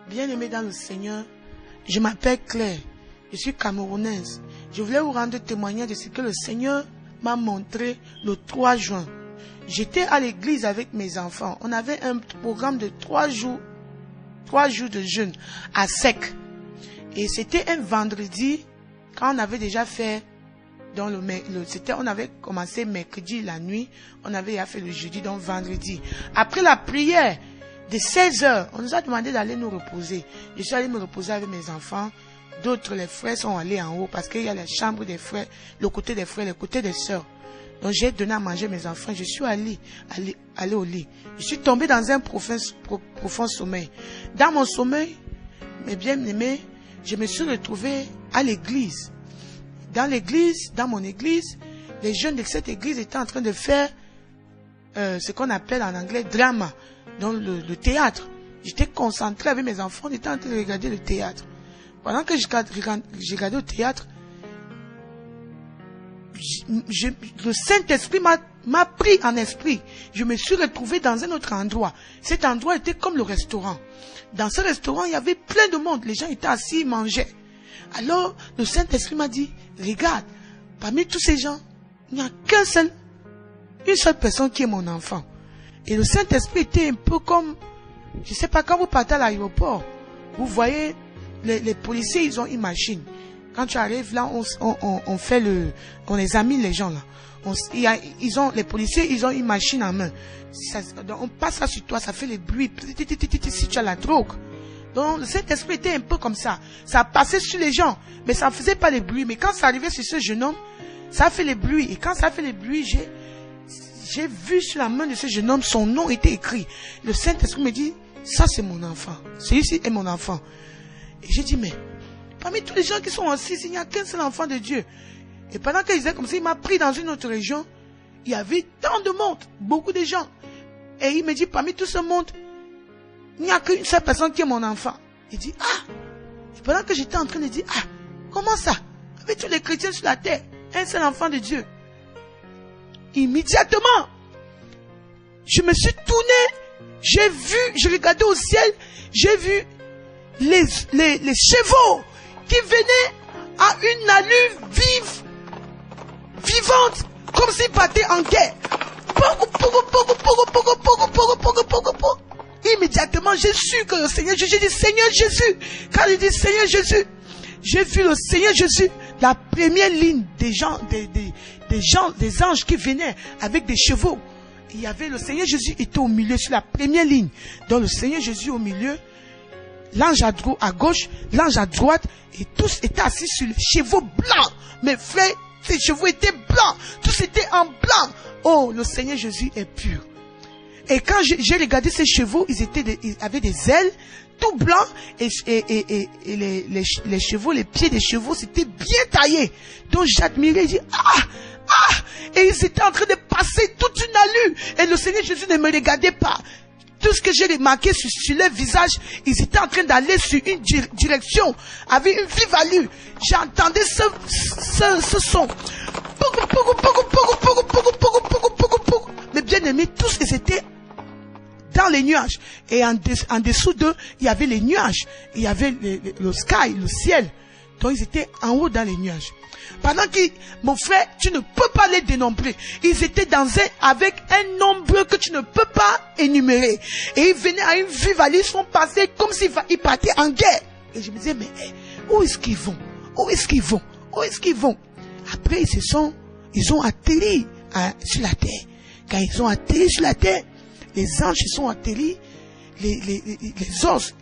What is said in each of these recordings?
Bien-aimés dans le Seigneur, je m'appelle Claire, je suis camerounaise. Je voulais vous rendre témoignage de ce que le Seigneur m'a montré le 3 juin. J'étais à l'église avec mes enfants. On avait un programme de 3 jours de jeûne à sec. Et c'était un vendredi, quand on avait déjà fait, on avait commencé mercredi la nuit, on avait déjà fait le jeudi, donc vendredi. Après la prière de 16h, on nous a demandé d'aller nous reposer. Je suis allé me reposer avec mes enfants. D'autres, les frères sont allés en haut parce qu'il y a la chambre des frères, le côté des frères, le côté des sœurs. Donc j'ai donné à manger mes enfants. Je suis allé au lit. Je suis tombé dans un profond sommeil. Dans mon sommeil, mes bien-aimés, je me suis retrouvé à l'église. Dans mon église, les jeunes de cette église étaient en train de faire ce qu'on appelle en anglais drama, donc le théâtre. J'étais concentré avec mes enfants, on était en train de regarder le théâtre. Pendant que je regardais au théâtre, le Saint-Esprit m'a pris en esprit. Je me suis retrouvé dans un autre endroit. Cet endroit était comme le restaurant. Dans ce restaurant, il y avait plein de monde. Les gens étaient assis, ils mangeaient. Alors, le Saint-Esprit m'a dit, regarde, parmi tous ces gens, il n'y a une seule personne qui est mon enfant. Et le Saint-Esprit était un peu comme, je ne sais pas, quand vous partez à l'aéroport, vous voyez, les policiers, ils ont une machine. Quand tu arrives là, on examine les gens là. Les policiers, ils ont une machine en main. On passe ça sur toi, ça fait les bruits. Si tu as la drogue. Donc, le Saint-Esprit était un peu comme ça. Ça passait sur les gens, mais ça ne faisait pas les bruits. Mais quand ça arrivait sur ce jeune homme, ça a fait les bruits. Et quand ça a fait les bruits, j'ai vu sur la main de ce jeune homme, son nom était écrit. Le Saint-Esprit me dit, ça c'est mon enfant. Celui-ci est mon enfant. Et j'ai dit, mais parmi tous les gens qui sont assis, il n'y a qu'un seul enfant de Dieu. Et pendant qu'il disait comme ça, il m'a pris dans une autre région. Il y avait tant de monde, beaucoup de gens. Et il me dit, parmi tout ce monde, il n'y a qu'une seule personne qui est mon enfant. Il dit, ah! Et pendant que j'étais en train de dire, ah! Comment ça? Avec tous les chrétiens sur la terre, un seul enfant de Dieu. Immédiatement, je me suis tourné, j'ai regardé au ciel, j'ai vu les chevaux qui venaient à une allure vivante, comme s'ils battaient en guerre. Immédiatement, j'ai su que le Seigneur Jésus, j'ai dit Seigneur Jésus. Quand j'ai dit Seigneur Jésus, j'ai vu le Seigneur Jésus, la première ligne des anges qui venaient avec des chevaux. Il y avait le Seigneur Jésus était au milieu sur la première ligne. Donc le Seigneur Jésus au milieu, l'ange à gauche, l'ange à droite, et tous étaient assis sur les chevaux blancs. Mes frères, ces chevaux étaient blancs. Tous étaient en blanc. Oh, le Seigneur Jésus est pur. Et quand j'ai regardé ces chevaux, ils avaient des ailes tout blancs, et les chevaux, les pieds des chevaux, c'était bien taillé. Donc j'admirais, j'ai dit, et ils étaient en train de passer toute une allure. Et le Seigneur Jésus ne me regardait pas. Tout ce que j'ai remarqué sur leur visage, ils étaient en train d'aller sur une direction, avec une vive allure. J'entendais ce son. Mais bien aimés, tous ils étaient dans les nuages. Et en dessous d'eux, il y avait les nuages. Il y avait le sky, le ciel. Donc ils étaient en haut dans les nuages. Pendant que, mon frère, tu ne peux pas les dénombrer. Ils étaient avec un nombre que tu ne peux pas énumérer. Et ils venaient à une vive allure, ils sont passés comme s'ils partaient en guerre. Et je me disais, mais où est-ce qu'ils vont? Où est-ce qu'ils vont? Où est-ce qu'ils vont? Après, ils ont atterri sur la terre. Quand ils ont atterri sur la terre, les anges sont atterris. Les anges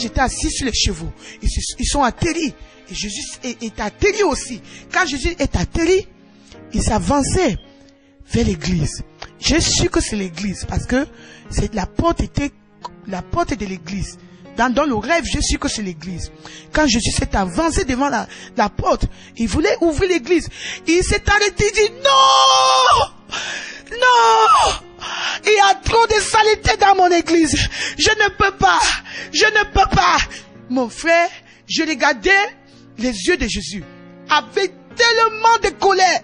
étaient assis sur les chevaux. Ils sont atterris. Et Jésus est atterri aussi. Quand Jésus est atterri, il s'avançait vers l'église. J'ai su que c'est l'église parce que la porte de l'église. Dans le rêve, j'ai su que c'est l'église. Quand Jésus s'est avancé devant la porte, il voulait ouvrir l'église. Il s'est arrêté, il dit non! Non! Il y a trop de saleté dans mon église. Je ne peux pas. Je ne peux pas. Mon frère, je regardais les yeux de Jésus avec tellement de colère,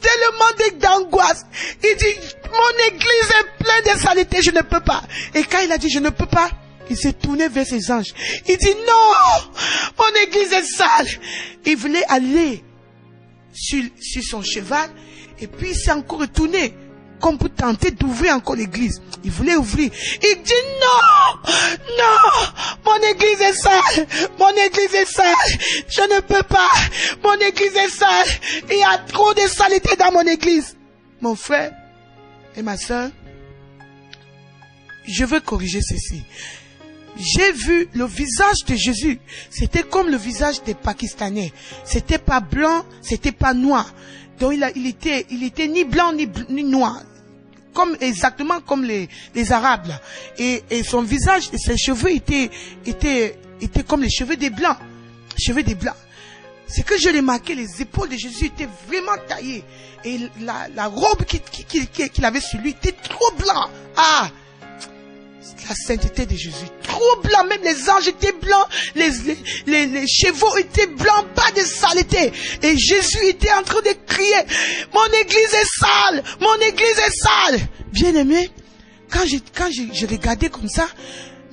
tellement d'angoisse. Il dit, mon église est pleine de saleté, je ne peux pas. Et quand il a dit, je ne peux pas, Il s'est tourné vers ses anges. Il dit non, mon église est sale. Il voulait aller sur son cheval et puis il s'est encore retourné comme pour tenter d'ouvrir encore l'église. Il voulait ouvrir. Il dit non, non, mon église est sale, mon église est sale, je ne peux pas, mon église est sale, il y a trop de saleté dans mon église. Mon frère et ma soeur, je veux corriger ceci. J'ai vu le visage de Jésus, c'était comme le visage des Pakistanais. C'était pas blanc, c'était pas noir. Donc il était ni blanc ni noir. Exactement comme les Arabes là. Et son visage et ses cheveux étaient comme les cheveux des blancs. Cheveux des blancs. C'est que je remarqué, les épaules de Jésus étaient vraiment taillées. Et la robe qu'il avait sur lui était trop blanc. Ah! La sainteté de Jésus, trop blanc, même les anges étaient blancs, les chevaux étaient blancs, pas de saleté. Et Jésus était en train de crier, mon église est sale, mon église est sale. Bien aimé, quand j'ai regardé comme ça,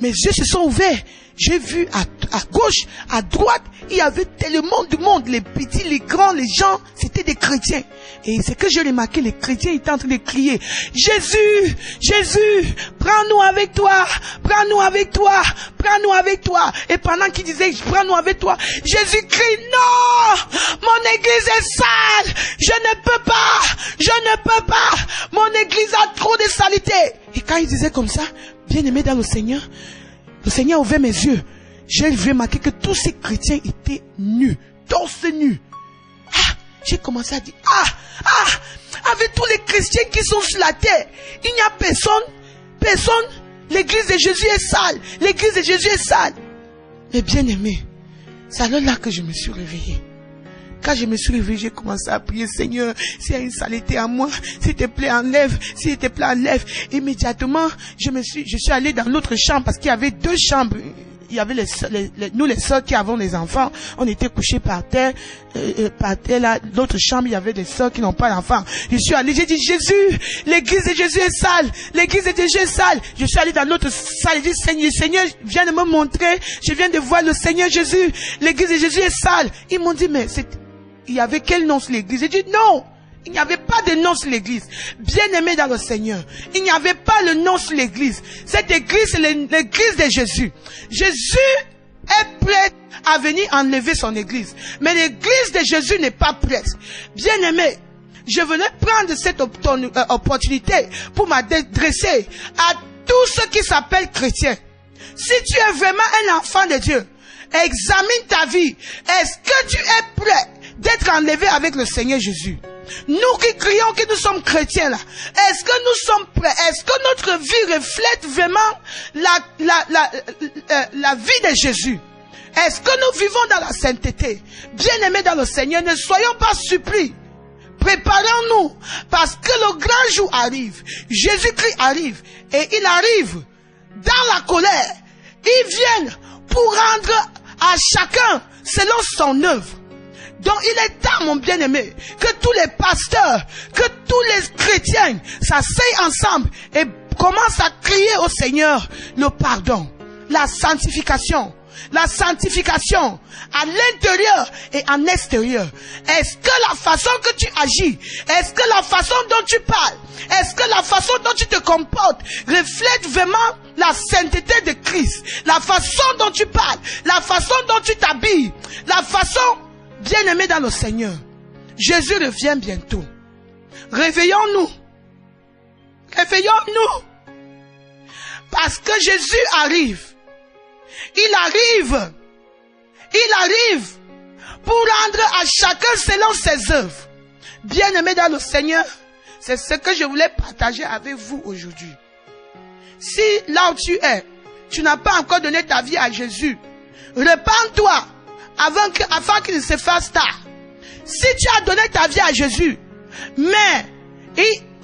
mes yeux se sont ouverts. J'ai vu à gauche, à droite, il y avait tellement de monde, les petits, les grands, les gens, c'était des chrétiens. Et c'est que j'ai remarqué, les chrétiens étaient en train de crier, Jésus, Jésus, prends-nous avec toi, prends-nous avec toi, prends-nous avec toi. Et pendant qu'ils disaient, prends-nous avec toi, Jésus crie, non, mon église est sale, je ne peux pas, mon église a trop de saleté. Et quand il disait comme ça, bien aimé dans le Seigneur a ouvert mes yeux. J'ai remarqué que tous ces chrétiens étaient nus, torse nus. J'ai commencé à dire, avec tous les chrétiens qui sont sur la terre, il n'y a personne, l'église de Jésus est sale, l'église de Jésus est sale. Mais bien aimé, c'est alors là que je me suis réveillé. Quand je me suis réveillé, j'ai commencé à prier, Seigneur, s'il y a une saleté à moi, s'il te plaît, enlève, s'il te plaît, enlève. Immédiatement, je suis allé dans l'autre chambre parce qu'il y avait deux chambres. Il y avait nous les sœurs qui avons les enfants, on était couchés par terre là, l'autre chambre, il y avait des sœurs qui n'ont pas d'enfants. Je suis allé, j'ai dit, Jésus, l'église de Jésus est sale, l'église de Jésus est sale. Je suis allé dans l'autre salle, j'ai dit, Seigneur, viens de me montrer, je viens de voir le Seigneur Jésus, l'église de Jésus est sale. Ils m'ont dit, mais il y avait quel nom sur l'église? J'ai dit, non, il n'y avait pas de nom sur l'église. Bien aimé dans le Seigneur, il n'y avait pas le nom sur l'église. Cette église, c'est l'église de Jésus. Jésus est prêt à venir enlever son église. Mais l'église de Jésus n'est pas prête. Bien aimé, je venais prendre cette opportunité pour m'adresser à tous ceux qui s'appellent chrétiens. Si tu es vraiment un enfant de Dieu, examine ta vie. Est-ce que tu es prêt d'être enlevé avec le Seigneur Jésus? Nous qui crions que nous sommes chrétiens là, est-ce que nous sommes prêts? Est-ce que notre vie reflète vraiment la vie de Jésus? Est-ce que nous vivons dans la sainteté? Bien-aimés dans le Seigneur, ne soyons pas surpris. Préparons-nous parce que le grand jour arrive. Jésus-Christ arrive et il arrive dans la colère. Il vient pour rendre à chacun selon son œuvre. Donc il est temps, mon bien-aimé, que tous les pasteurs, que tous les chrétiens s'asseyent ensemble et commencent à crier au Seigneur le pardon, la sanctification à l'intérieur et en extérieur. Est-ce que la façon que tu agis, est-ce que la façon dont tu parles, est-ce que la façon dont tu te comportes reflète vraiment la sainteté de Christ? La façon dont tu parles, la façon dont tu t'habilles, la façon... Bien-aimés dans le Seigneur, Jésus revient bientôt. Réveillons-nous. Réveillons-nous. Parce que Jésus arrive. Il arrive pour rendre à chacun selon ses œuvres. Bien-aimés dans le Seigneur, c'est ce que je voulais partager avec vous aujourd'hui. Si là où tu es, tu n'as pas encore donné ta vie à Jésus, repens-toi. Afin qu'il ne se fasse tard. Si tu as donné ta vie à Jésus, mais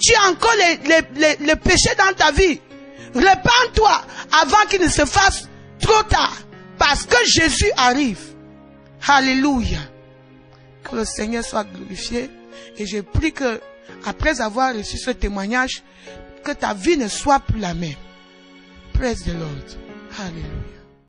tu as encore les péchés dans ta vie, repens-toi avant qu'il ne se fasse trop tard. Parce que Jésus arrive. Alléluia. Que le Seigneur soit glorifié. Et je prie que, après avoir reçu ce témoignage, que ta vie ne soit plus la même. Praise the Lord. Alléluia.